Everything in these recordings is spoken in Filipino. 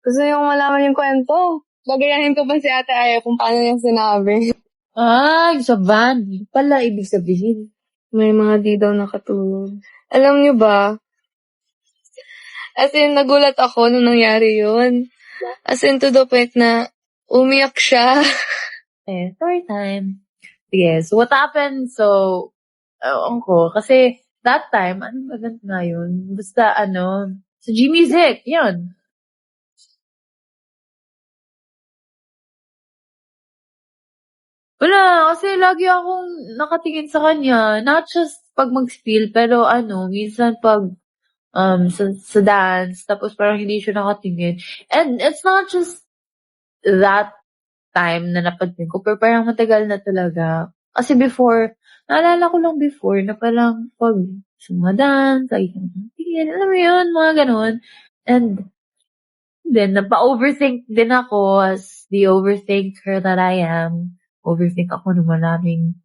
Gusto niyo malaman yung kwento? Gagayahin ko ba si Ate Aya kung paano niya sinabi? Sa van. Pala, ibig sabihin. May mga di daw nakatulog. Alam niyo ba? As in, nagulat ako nung nangyari yun. As in, to the point na umiyak siya. Story time. Yes, what happened? So, ko, kasi that time, anong event nga yun? Basta, sa Jimmy's Hit, yun. Wala, kasi lagi akong nakatingin sa kanya. Not just pag mag-spill, pero minsan pag sa dance, tapos parang hindi siya nakatingin. And it's not just that time na napansin ko, pero parang matagal na talaga. Kasi before, naalala ko lang before na parang pag sumadance, ay, tingin, alam mo yun, mga ganun. And then, napa-overthink din ako as the overthinker that I am. Overthink ako ng maraming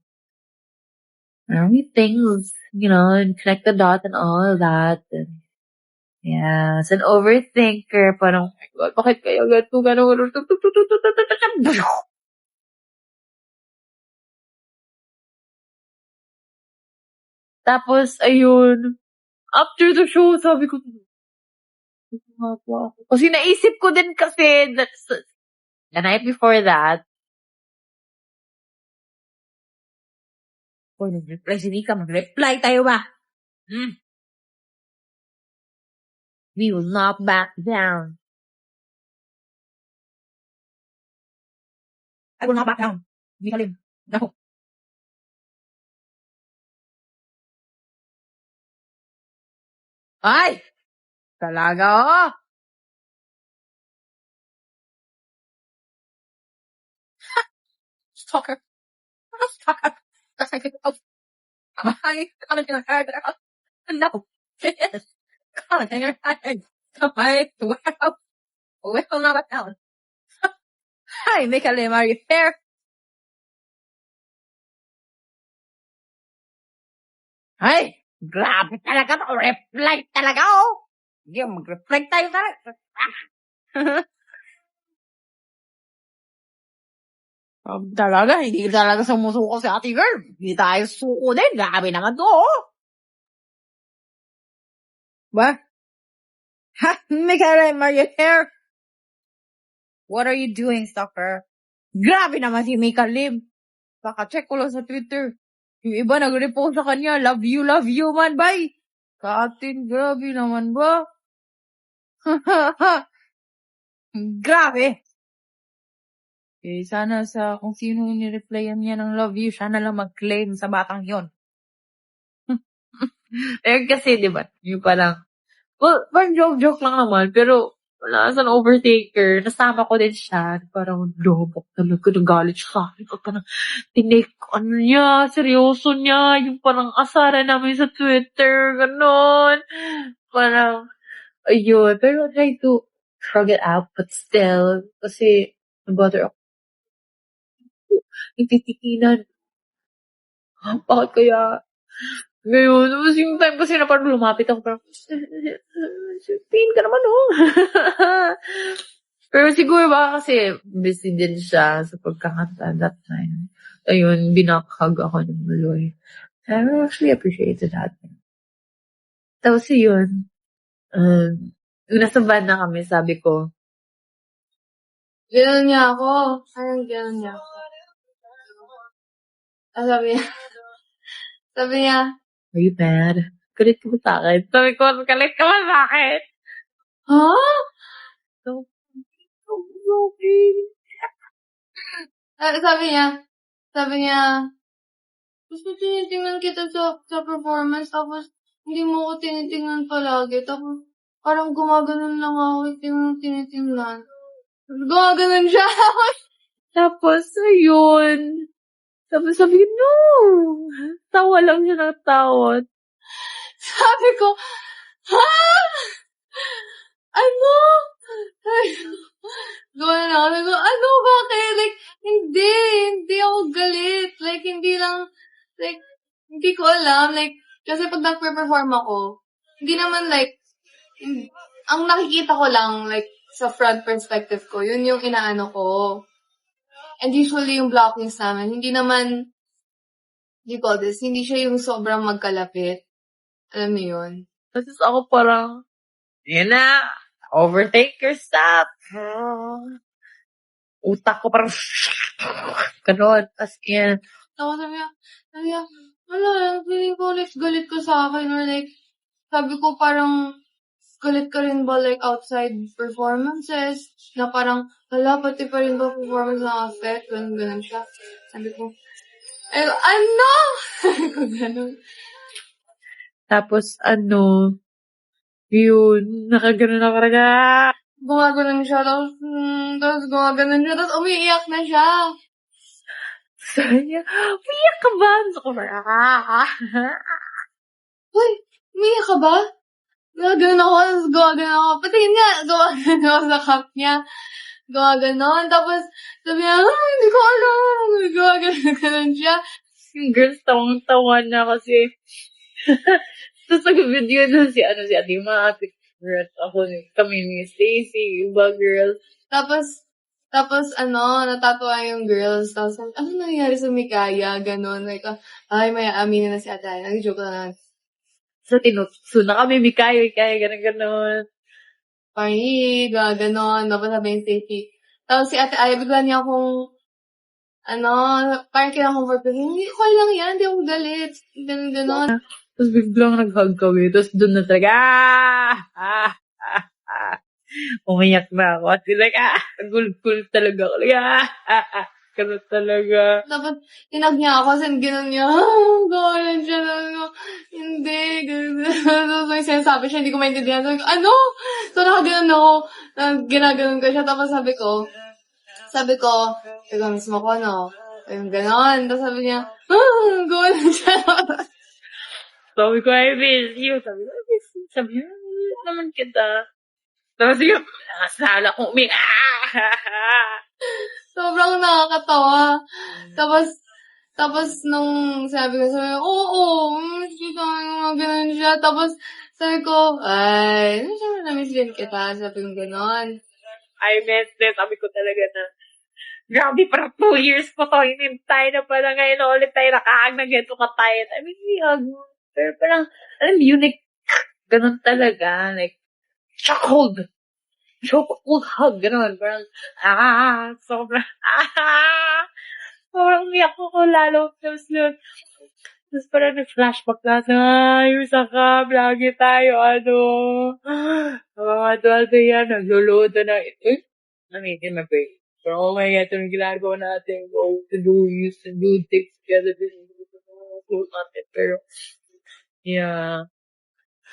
things, and connect the dots and all that. And, yeah, as an overthinker, parang, oh my God, bakit kaya ganun? Tapos, ayun, after the show, sabi ko, nga po ako. Kasi naisip ko din kasi, the night before that, nag-reply si Nika, mag-reply tayo ba? We will not back down. I will not back down. Nika Lim. No. Ay! Talaga, oh! Stalker. Stalker. That's like, oh. I can't do it. No. Yes. Can't do it. I will not back down. Hi, Nika Lim, are you there? Ay! Grabe talaga to. Reply talaga, oh! Hindi, mag-reply tayo talaga. Talaga, hindi talaga sumusuko si ate girl. Hindi tayo suko din. Grabe naman to, oh. Ba? Ha? Mikael, are you here? What are you doing, stalker? Grabe naman si Mika Lim. Baka-check ko lang sa Twitter. Yung iba nag-repost sa kanya, love you man, bye. Katin, grabe naman ba? Grabe. Sana kung sino ni-replyan niya ng love you, sana lang mag-claim sa batang yon. Kasi, di ba, yung parang, well, parang joke lang naman, pero, wala, as an overtaker, nasama ko din siya, parang, dobok talaga, nagalit siya sa akin, parang, tinake, niya, seryoso niya, yung parang asara namin sa Twitter, ganon, parang, ayun, pero I try to shrug it out, but still, kasi, nabother ako, nagtitikilan, bakit kaya, ngayon, tapos yung time kasi na parang lumapit ako, parang, tingin ka naman, oh. Pero siguro baka kasi busy din siya sa pagkakanta that time. Ayun, binakhag ako ng Maloy. I actually appreciated that. Tapos yun, yung nasa van na kami, sabi ko, Gano'n niya ako. Parang gano'n niya ako. Sabi niya, are you mad? Galit ka ba sa akin? Sabi ko, galit ka ba sa akin? huh? So, okay. Sabi niya, gusto tinitingnan kita sa performance, tapos hindi mo ko tinitingnan palagi, tapos parang gumaganon lang ako, tinitingnan. Gumaganon siya. Tapos, ayun. Tapos sabi ko, no! Tawa lang siya ng tawad. Sabi ko, ha? Ano? Gawin ako. Sabi ko, ano, bakit? Like, hindi ako galit. Like, hindi ko alam. Like, kasi pag nag-perform ako, hindi naman like, ang nakikita ko lang, like, sa front perspective ko. Yun yung inaano ko. And usually yung blockings namin, hindi naman, hindi siya yung sobrang magkalapit. Alam mo yun? Tapos ako parang, yun na, overtake your stuff. Utak ko parang, ganon. As in, Tapos sabi niya, wala, feeling ko like galit ka sa akin or like, sabi ko parang, galit ka rin ba like outside performances? Na parang, wala, pati pa rin ba performance na affect? Ganun siya. Sabi ko, ano? Sabi ko ganun. tapos yun, nakaganon ako talaga. Gumaganon siya, tapos gumaganon siya, tapos umiiyak na siya. Sabi niya, umiyak ka ba? Gusto ko parang, Uy, umiiyak ka ba? Gumaganon ako, tapos gumaganon ako. Pati yun nga, gumaganon ako sa cup niya. Gumaganon, tapos sabi niya, hindi ko alam. Gumaganon siya. yung girls tawang-tawa na kasi. Tapos nag-video na si Atima, ate girls, ako, kami ni Stacy, iba girls. Tapos natatawa yung girls. Tapos, ano nangyari sa Mikaya? Ganon. Like, ay, may aminin na si Ate Ay. Nag-joke lang. So, tinutso na kami, Mikaya, ganon. Parang, ganon. Tapos sabi yung Stacy. Tapos si Ate Ay, bigla niya akong, parang kinaka-comfort ko. Hindi, okay lang yan. Hindi ako galit. Ganon. Tapos biglang nag-hug kami. Tapos doon na talaga, umiyak na ako. At like, cool talaga ako. Like, ganun talaga. Tapos, tinag niya ako, then gano'n niya, gano'n siya, hindi, gano'n. Tapos may sinasabi siya, hindi ko maintindihan. Sabi ko, ano? So, nakagano'n ako, ginaganon ko siya. Tapos sabi ko, ikaw mismo ko, no? Yung gano'n. Tapos sabi niya, gano'n siya. Sabi ko, I miss you. Sabi ko, I miss you. Sabi niya, miss naman kita. Tapos yung, nakasala kong Sobrang nakakatawa. Tapos nung sabi ko, oo, gano'n siya. Tapos sabi ko, ay, siyempre na-miss din kita. Sabi ko gano'n. I miss it. Sabi ko talaga na, grabe, parang 2 years ko to. Hinintay na pala ngayon ulit tayo nakahag na ganito ka-tight. I mean, hug. Pero parang, alam mo yun, like, ganun talaga. Like, chokehold hug, ganun. Parang, sobrang, parang umiyak ko lalo. Tapos parang nag-flashback na, yung sa cam, lagi tayo, mga 12 yan, nagluluto na, namitin na ba pero oh my God, itong ginagawa natin, used to do things together, natin, pero, yeah.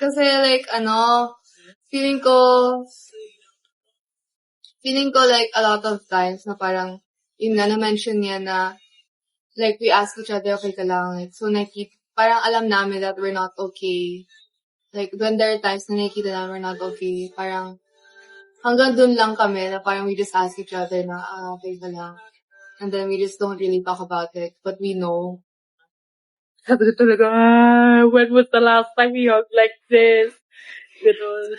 Kasi like, feeling ko like a lot of times na parang, yun na na-mention niya na, like we ask each other, okay ka lang, like, so parang alam namin that we're not okay. Like, when there are times na nakikita na we're not okay, parang, hanggang dun lang kami na parang we just ask each other na, okay ka lang. And then we just don't really talk about it, but we know. Sabi ko talaga, when was the last time you hugged like this? Ganun.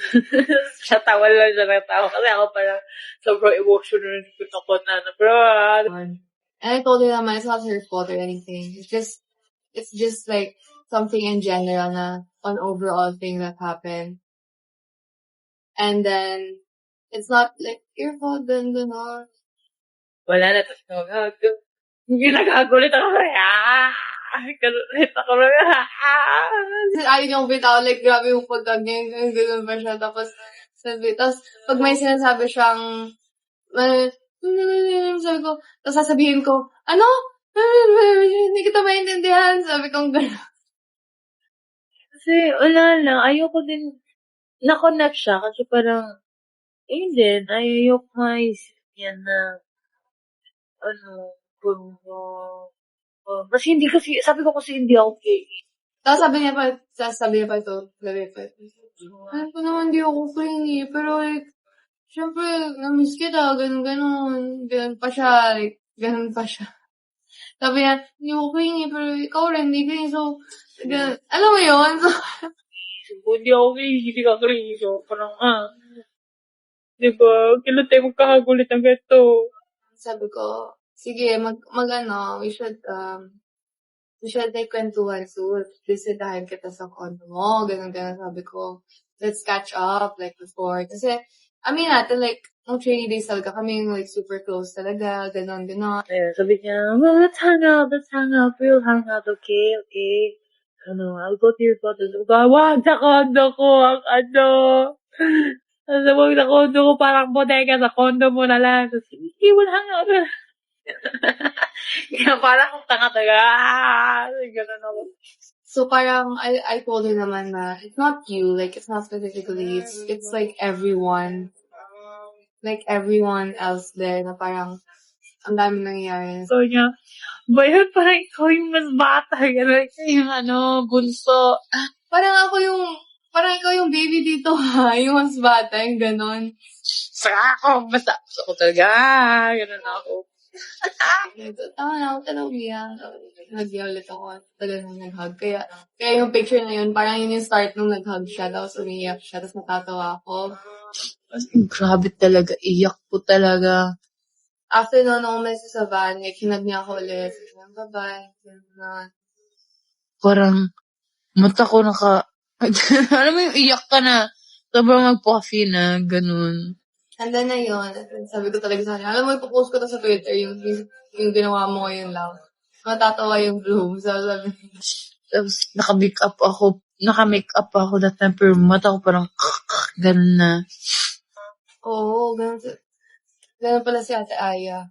Siya tawa lang siya ng tawa. Kasi ako parang sobrang emotional ako na bro. And I told her naman, it's not her fault or anything. It's just like something in general na an overall thing that happened. And then, it's not like your fault then gano'n. Wala na. Tapos hindi nagagulit ako. Galit ako. Ayaw niyang bitaw, like, grabe yung pagkag niya, gano'n pa siya. Tapos pag may sinasabi siyang, sabi ko, tapos sasabihin ko, ano? Hindi kita maintindihan. Sabi kong gano'n. Kasi, wala lang. Ayoko din, na-connect siya. Kasi parang, yun din, ayoko maisip yan na, kasi hindi kasi, sabi ko kasi hindi ako gay. Tapos sabi niya pa ito, gabi pa ito. Alam ko naman di ako clingy, pero like, syempre, na-miss kita, ganun. Ganun pa siya, like, ganun pa siya. Sabi niya, hindi ako clingy, pero ikaw rin, hindi clingy, so, ganun. Alam mo yun? So, hindi ako gay, hindi ka gay. So, parang, Diba? Kailan tayo magkakagulit ng ganito? Sabi ko, sige, we should like kwentuhan soon. Bisitahin kita sa condo mo, ganun. Sabi ko, let's catch up like before. Kasi, natin, like, nung training days talaga kami yung like super close talaga, ganun. Ayan, sabi niya, well, let's hang out, we'll hang out, okay? I'll go to your condo. Sabi ko, wag sa condo ko, ang ano. Sabi mo, sa condo ko, parang bodega, sa condo mo na lang. Sabi, okay, we'll hang out. Kaya parang akong tanga-taga. Ganun ako. So parang I told her naman na it's not you, like it's not specifically, it's like everyone else there na parang ang dami nangyayari. So niya, ba yun, parang ikaw yung mas bata, gano'n, yung bunso. Parang ikaw yung baby dito ha, yung mas bata, yung gano'n. Saka ako, basta ako talaga, gano'n ako. Tama na ako talaga umiyak. Nag-iyak ulit ako. Talagang nag-hug. Kaya yung picture na yun, parang yun yung start nung nag-hug siya. Tapos umiyak siya. Tapos natatawa ako. Grabe talaga. Iyak po talaga. After nun, nung umalis sa van, like, hinag niya ako ulit. Bye-bye. Parang, mata ko alam mo yung iyak ka na. Sobrang mag-puffy na, ganun. Handa na yun. Sabi ko talaga sa kanya, alam mo, ipopost ko to sa Twitter, yung ginawa mo ngayon lang. Matatawa yung bloom. Tapos, naka-make up ako that time, pero mata ko parang, ganun na. Oo, ganun pala si Ate Aya.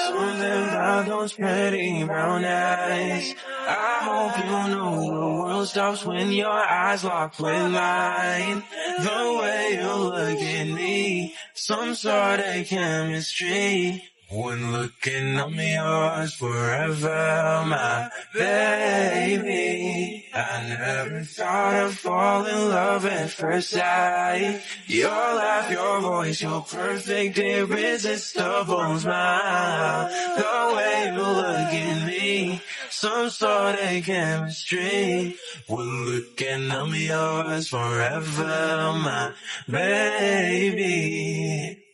Something about those pretty brown eyes. I hope you know the world stops when your eyes lock with mine. The way you look at me, some sort of chemistry. When looking, I'm yours forever, my baby. I never thought I'd fall in love at first sight. Your laugh, your voice, your perfect, irresistible smile. The way you look at me, some sort of chemistry. When looking, I'm yours forever, my baby.